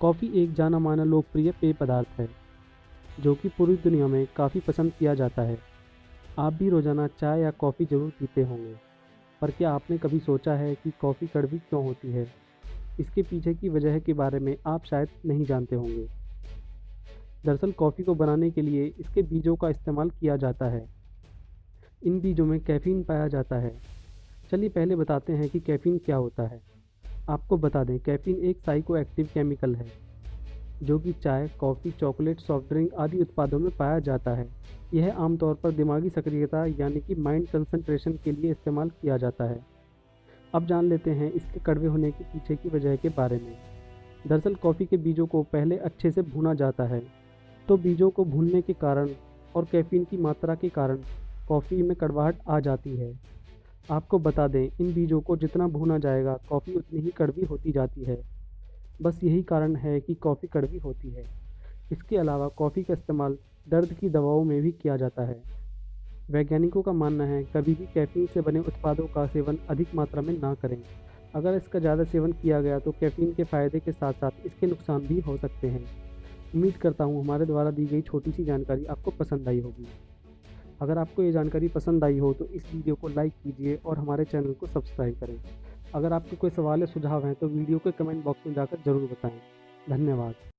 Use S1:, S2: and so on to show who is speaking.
S1: Coffee एक जाना माना लोकप्रिय पेय पदार्थ है जो कि पूरी दुनिया में काफ़ी पसंद किया जाता है। आप भी रोज़ाना चाय या कॉफ़ी ज़रूर पीते होंगे, पर क्या आपने कभी सोचा है कि कॉफ़ी कड़वी क्यों होती है? इसके पीछे की वजह के बारे में आप शायद नहीं जानते होंगे। दरअसल कॉफ़ी को बनाने के लिए इसके बीजों का इस्तेमाल किया जाता है। इन बीजों में कैफ़ीन पाया जाता है। चलिए पहले बताते हैं कि कैफ़ीन क्या होता है। आपको बता दें, कैफ़ीन एक साइकोएक्टिव केमिकल है जो कि चाय, कॉफ़ी, चॉकलेट, सॉफ्ट ड्रिंक आदि उत्पादों में पाया जाता है। यह आमतौर पर दिमागी सक्रियता यानी कि माइंड कंसंट्रेशन के लिए इस्तेमाल किया जाता है। अब जान लेते हैं इसके कड़वे होने के पीछे की वजह के बारे में। दरअसल कॉफ़ी के बीजों को पहले अच्छे से भूना जाता है, तो बीजों को भूनने के कारण और कैफ़ीन की मात्रा के कारण कॉफ़ी में कड़वाहट आ जाती है। आपको बता दें, इन बीजों को जितना भूना जाएगा कॉफ़ी उतनी ही कड़वी होती जाती है। बस यही कारण है कि कॉफ़ी कड़वी होती है। इसके अलावा कॉफ़ी का इस्तेमाल दर्द की दवाओं में भी किया जाता है। वैज्ञानिकों का मानना है कभी भी कैफ़ीन से बने उत्पादों का सेवन अधिक मात्रा में ना करें। अगर इसका ज़्यादा सेवन किया गया तो कैफ़ीन के फ़ायदे के साथ साथ इसके नुकसान भी हो सकते हैं। उम्मीद करता हूँ हमारे द्वारा दी गई छोटी सी जानकारी आपको पसंद आई होगी। अगर आपको ये जानकारी पसंद आई हो तो इस वीडियो को लाइक कीजिए और हमारे चैनल को सब्सक्राइब करें। अगर आपके कोई सवाल या सुझाव हैं तो वीडियो के कमेंट बॉक्स में जाकर ज़रूर बताएं। धन्यवाद।